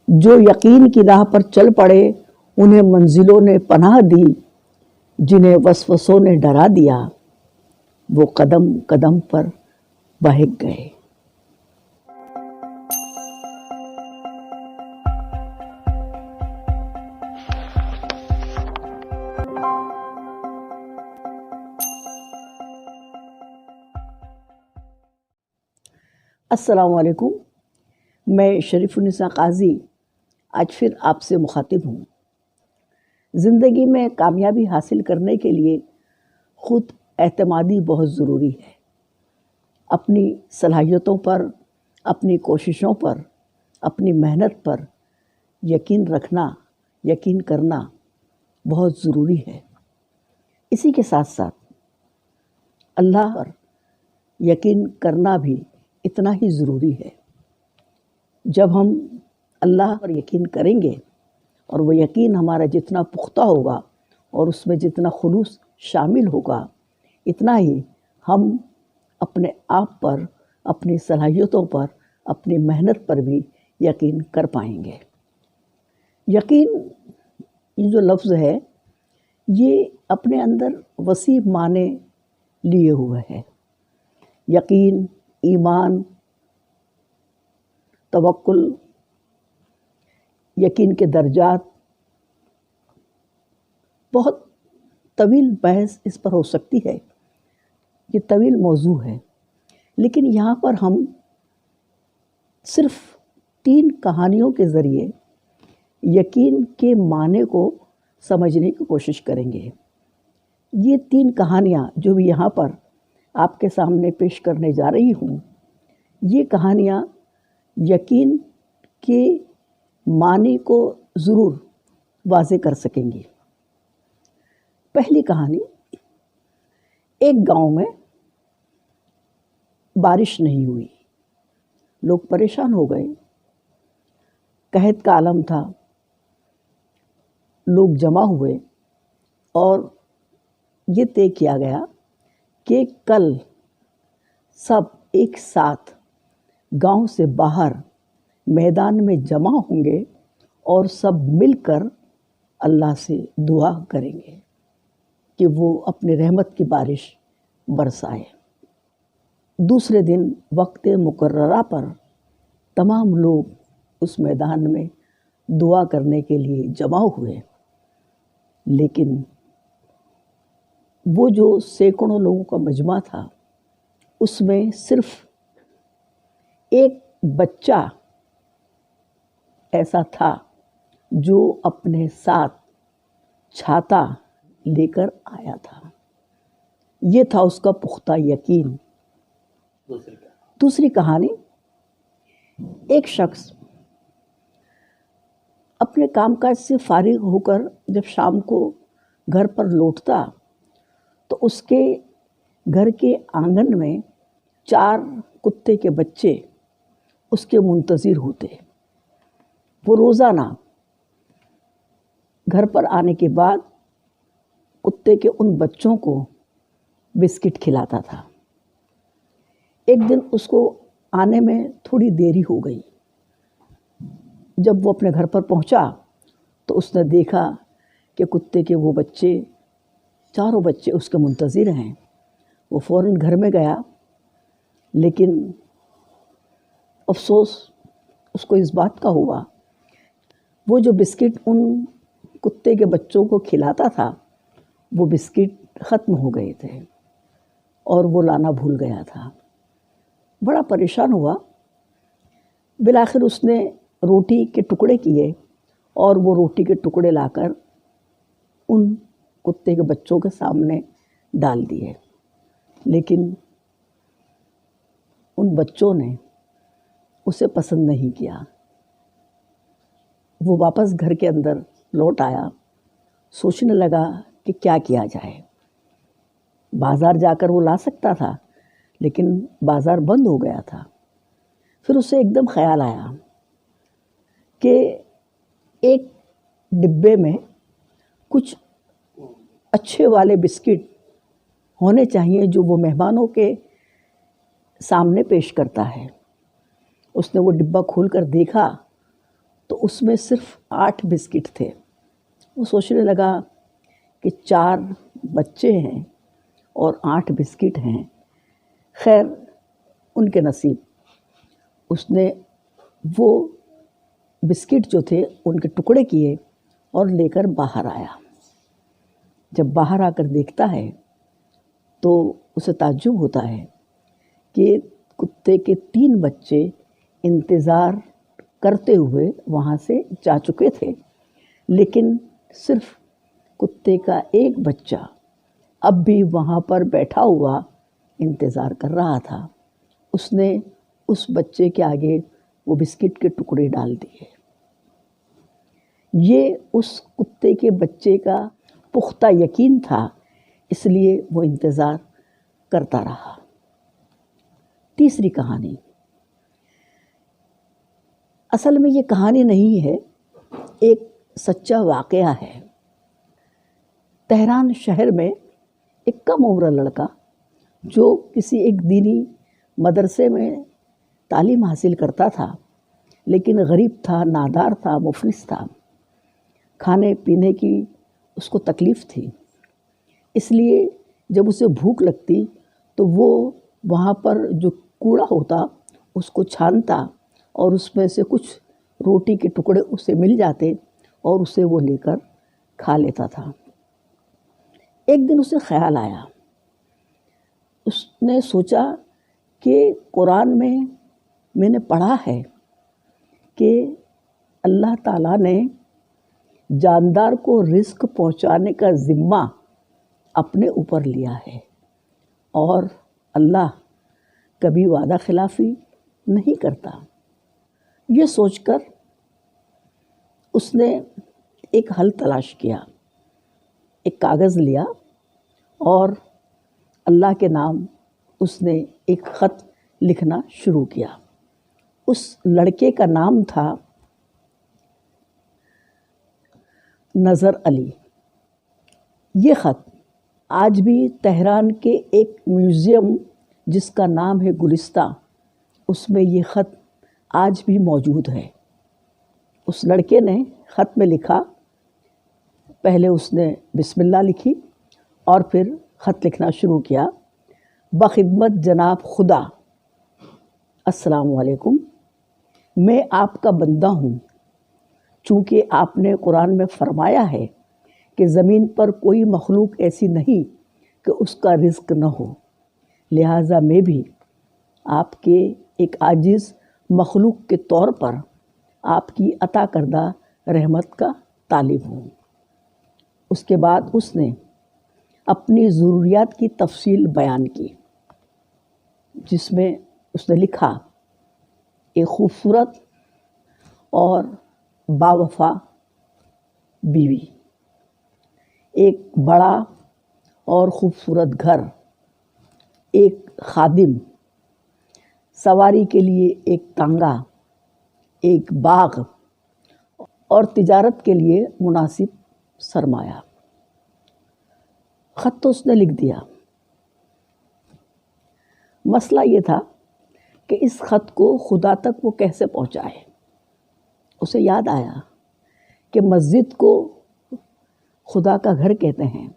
جو یقین کی راہ پر چل پڑے انہیں منزلوں نے پناہ دی، جنہیں وسوسوں نے ڈرا دیا وہ قدم قدم پر بہک گئے۔ السلام علیکم، میں شریف النساء قاضی آج پھر آپ سے مخاطب ہوں۔ زندگی میں کامیابی حاصل کرنے کے لیے خود اعتمادی بہت ضروری ہے۔ اپنی صلاحیتوں پر، اپنی کوششوں پر، اپنی محنت پر یقین رکھنا، یقین کرنا بہت ضروری ہے۔ اسی کے ساتھ ساتھ اللہ پر یقین کرنا بھی اتنا ہی ضروری ہے۔ جب ہم اللہ پر یقین کریں گے اور وہ یقین ہمارا جتنا پختہ ہوگا اور اس میں جتنا خلوص شامل ہوگا، اتنا ہی ہم اپنے آپ پر، اپنی صلاحیتوں پر، اپنی محنت پر بھی یقین کر پائیں گے۔ یقین یہ جو لفظ ہے یہ اپنے اندر وسیع معنی لیے ہوئے ہے۔ یقین، ایمان، توکل، یقین کے درجات، بہت طویل بحث اس پر ہو سکتی ہے، یہ طویل موضوع ہے، لیکن یہاں پر ہم صرف 3 کہانیوں کے ذریعے یقین کے معنی کو سمجھنے کی کوشش کریں گے۔ یہ 3 کہانیاں جو بھی یہاں پر آپ کے سامنے پیش کرنے جا رہی ہوں، یہ کہانیاں یقین کے معنی کو ضرور واضح کر سکیں گی۔ پہلی کہانی، ایک گاؤں میں بارش نہیں ہوئی، لوگ پریشان ہو گئے، قحط کا عالم تھا، لوگ جمع ہوئے اور یہ طے کیا گیا کہ کل سب ایک ساتھ گاؤں سے باہر میدان میں جمع ہوں گے اور سب مل کر اللہ سے دعا کریں گے کہ وہ اپنی رحمت کی بارش برسائے۔ دوسرے دن وقت مقررہ پر تمام لوگ اس میدان میں دعا کرنے کے لیے جمع ہوئے، لیکن وہ جو سینکڑوں لوگوں کا مجمع تھا اس میں صرف ایک بچہ ایسا تھا جو اپنے ساتھ چھاتا لے کر آیا تھا۔ یہ تھا اس کا پختہ یقین۔ دوسری کہانی، ایک شخص اپنے کام کاج سے فارغ ہو کر جب شام کو گھر پر لوٹتا تو اس کے گھر کے آنگن میں 4 کتے کے بچے اس کے منتظر ہوتے۔ وہ روزانہ گھر پر آنے کے بعد کتے کے ان بچوں کو بسکٹ کھلاتا تھا۔ ایک دن اس کو آنے میں تھوڑی دیری ہو گئی۔ جب وہ اپنے گھر پر پہنچا تو اس نے دیکھا کہ کتے کے وہ بچے، 4 بچے اس کے منتظر ہیں۔ وہ فوراً گھر میں گیا، لیکن افسوس اس کو اس بات کا ہوا وہ جو بسکٹ ان کتے کے بچوں کو کھلاتا تھا وہ بسکٹ ختم ہو گئے تھے اور وہ لانا بھول گیا تھا۔ بڑا پریشان ہوا۔ بالآخر اس نے روٹی کے ٹکڑے کیے اور وہ روٹی کے ٹکڑے لا کر ان کتے کے بچوں کے سامنے ڈال دیے، لیکن ان بچوں نے اسے پسند نہیں کیا۔ وہ واپس گھر کے اندر لوٹ آیا، سوچنے لگا کہ کیا کیا جائے۔ بازار جا کر وہ لا سکتا تھا، لیکن بازار بند ہو گیا تھا۔ پھر اسے ایک دم خیال آیا کہ ایک ڈبے میں کچھ اچھے والے بسکٹ ہونے چاہیے جو وہ مہمانوں کے سامنے پیش کرتا ہے۔ اس نے وہ ڈبہ کھول کر دیکھا تو اس میں صرف 8 بسکٹ تھے۔ وہ سوچنے لگا کہ 4 بچے ہیں اور 8 بسکٹ ہیں، خیر ان کے نصیب۔ اس نے وہ بسکٹ جو تھے ان کے ٹکڑے کیے اور لے کر باہر آیا۔ جب باہر آ کر دیکھتا ہے تو اسے تعجب ہوتا ہے کہ کتے کے 3 بچے انتظار کرتے ہوئے وہاں سے جا چکے تھے، لیکن صرف کتے کا ایک بچہ اب بھی وہاں پر بیٹھا ہوا انتظار کر رہا تھا۔ اس نے اس بچے کے آگے وہ بسکٹ کے ٹکڑے ڈال دیے۔ یہ اس کتے کے بچے کا پختہ یقین تھا، اس لیے وہ انتظار کرتا رہا۔ تیسری کہانی، اصل میں یہ کہانی نہیں ہے، ایک سچا واقعہ ہے۔ تہران شہر میں ایک کم عمر لڑکا جو کسی ایک دینی مدرسے میں تعلیم حاصل کرتا تھا، لیکن غریب تھا، نادار تھا، مفلس تھا، کھانے پینے کی اس کو تکلیف تھی۔ اس لیے جب اسے بھوک لگتی تو وہ وہاں پر جو کوڑا ہوتا اس کو چھانتا اور اس میں سے کچھ روٹی کے ٹکڑے اسے مل جاتے اور اسے وہ لے کر کھا لیتا تھا۔ ایک دن اسے خیال آیا، اس نے سوچا کہ قرآن میں نے پڑھا ہے کہ اللہ تعالیٰ نے جاندار کو رزق پہنچانے کا ذمہ اپنے اوپر لیا ہے اور اللہ کبھی وعدہ خلافی نہیں کرتا۔ یہ سوچ کر اس نے ایک حل تلاش کیا، ایک کاغذ لیا اور اللہ کے نام اس نے ایک خط لکھنا شروع کیا۔ اس لڑکے کا نام تھا نظر علی۔ یہ خط آج بھی تہران کے ایک میوزیم جس کا نام ہے گلستہ، اس میں یہ خط آج بھی موجود ہے۔ اس لڑکے نے خط میں لکھا، پہلے اس نے بسم اللہ لکھی اور پھر خط لکھنا شروع کیا۔ بخدمت جناب خدا، السلام علیکم، میں آپ کا بندہ ہوں۔ چونکہ آپ نے قرآن میں فرمایا ہے کہ زمین پر کوئی مخلوق ایسی نہیں کہ اس کا رزق نہ ہو، لہٰذا میں بھی آپ کے ایک عاجز مخلوق کے طور پر آپ کی عطا کردہ رحمت کا طالب ہوں۔ اس کے بعد اس نے اپنی ضروریات کی تفصیل بیان کی، جس میں اس نے لکھا، ایک خوبصورت اور باوفا بیوی، ایک بڑا اور خوبصورت گھر، ایک خادم، سواری کے لیے ایک تانگا، ایک باغ اور تجارت کے لیے مناسب سرمایہ۔ خط تو اس نے لکھ دیا، مسئلہ یہ تھا کہ اس خط کو خدا تک وہ کیسے پہنچائے۔ اسے یاد آیا کہ مسجد کو خدا کا گھر کہتے ہیں،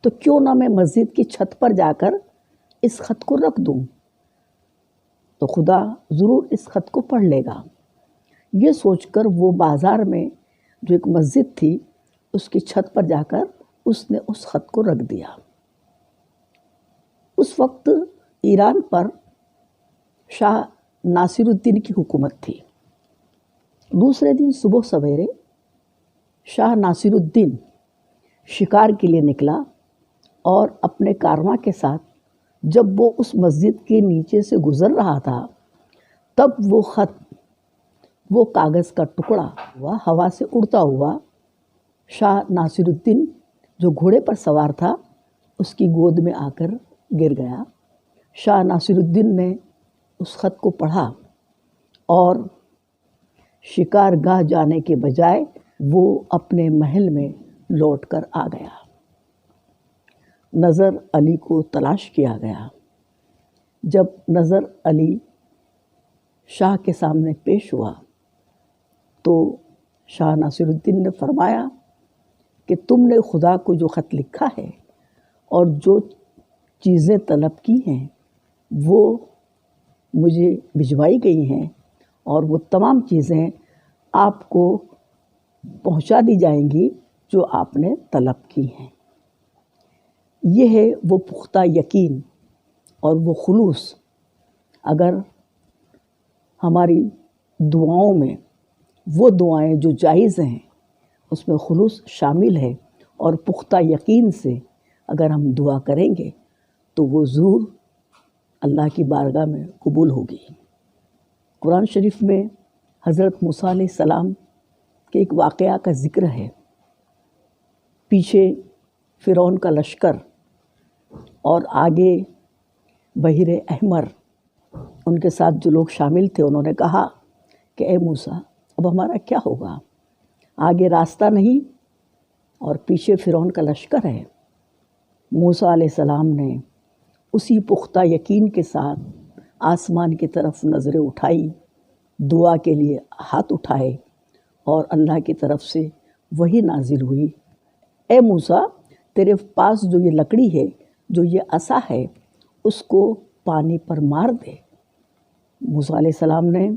تو کیوں نہ میں مسجد کی چھت پر جا کر اس خط کو رکھ دوں، تو خدا ضرور اس خط کو پڑھ لے گا۔ یہ سوچ کر وہ بازار میں جو ایک مسجد تھی اس کی چھت پر جا کر اس نے اس خط کو رکھ دیا۔ اس وقت ایران پر شاہ ناصر الدین کی حکومت تھی۔ دوسرے دن صبح سویرے شاہ ناصر الدین شکار کے لیے نکلا اور اپنے کارواں کے ساتھ جب وہ اس مسجد کے نیچے سے گزر رہا تھا، تب وہ خط، وہ کاغذ کا ٹکڑا ہوا سے اڑتا ہوا شاہ ناصر الدین جو گھوڑے پر سوار تھا اس کی گود میں آ کر گر گیا۔ شاہ ناصر الدین نے اس خط کو پڑھا اور شکار گاہ جانے کے بجائے وہ اپنے محل میں لوٹ کر آ گیا۔ نظر علی کو تلاش کیا گیا۔ جب نظر علی شاہ کے سامنے پیش ہوا تو شاہ ناصرالدین نے فرمایا کہ تم نے خدا کو جو خط لکھا ہے اور جو چیزیں طلب کی ہیں وہ مجھے بھجوائی گئی ہیں، اور وہ تمام چیزیں آپ کو پہنچا دی جائیں گی جو آپ نے طلب کی ہیں۔ یہ ہے وہ پختہ یقین اور وہ خلوص۔ اگر ہماری دعاؤں میں وہ دعائیں جو جائز ہیں اس میں خلوص شامل ہے اور پختہ یقین سے اگر ہم دعا کریں گے تو وہ ضرور اللہ کی بارگاہ میں قبول ہوگی۔ قرآن شریف میں حضرت موسیٰ علیہ السلام کے ایک واقعہ کا ذکر ہے۔ پیچھے فرعون کا لشکر اور آگے بحر احمر، ان کے ساتھ جو لوگ شامل تھے انہوں نے کہا کہ اے موسیٰ اب ہمارا کیا ہوگا، آگے راستہ نہیں اور پیچھے فرعون کا لشکر ہے۔ موسیٰ علیہ السلام نے اسی پختہ یقین کے ساتھ آسمان کی طرف نظریں اٹھائی، دعا کے لیے ہاتھ اٹھائے، اور اللہ کی طرف سے وحی نازل ہوئی، اے موسیٰ تیرے پاس جو یہ لکڑی ہے، جو یہ عصا ہے، اس کو پانی پر مار دے۔ موسیٰ علیہ السلام نے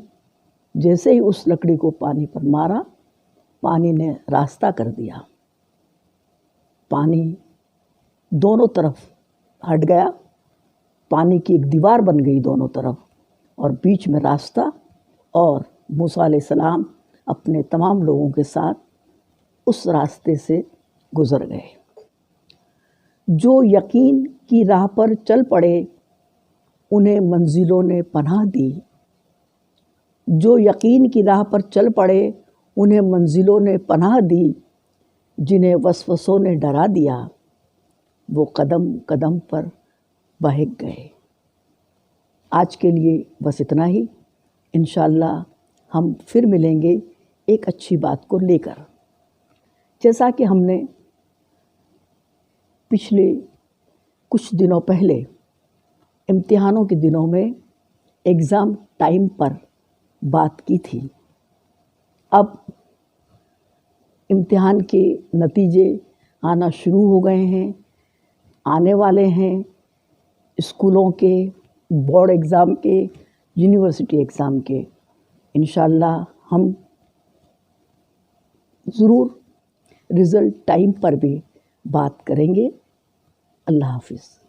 جیسے ہی اس لکڑی کو پانی پر مارا، پانی نے راستہ کر دیا، پانی دونوں طرف ہٹ گیا، پانی کی ایک دیوار بن گئی دونوں طرف، اور بیچ میں راستہ، اور موسیٰ علیہ السلام اپنے تمام لوگوں کے ساتھ اس راستے سے گزر گئے۔ جو یقین کی راہ پر چل پڑے انہیں منزلوں نے پناہ دی، جو یقین کی راہ پر چل پڑے انہیں منزلوں نے پناہ دی، جنہیں وسوسوں نے ڈرا دیا وہ قدم قدم پر بہک گئے۔ آج کے لیے بس اتنا ہی، انشاءاللہ ہم پھر ملیں گے ایک اچھی بات کو لے کر۔ جیسا کہ ہم نے پچھلے کچھ دنوں پہلے امتحانوں کے دنوں میں ایگزام ٹائم پر بات کی تھی، اب امتحان کے نتیجے آنا شروع ہو گئے ہیں، آنے والے ہیں، اسکولوں کے، بورڈ ایگزام کے، یونیورسٹی ایگزام کے۔ انشاءاللہ ہم ضرور رزلٹ ٹائم پر بھی بات کریں گے۔ اللہ حافظ۔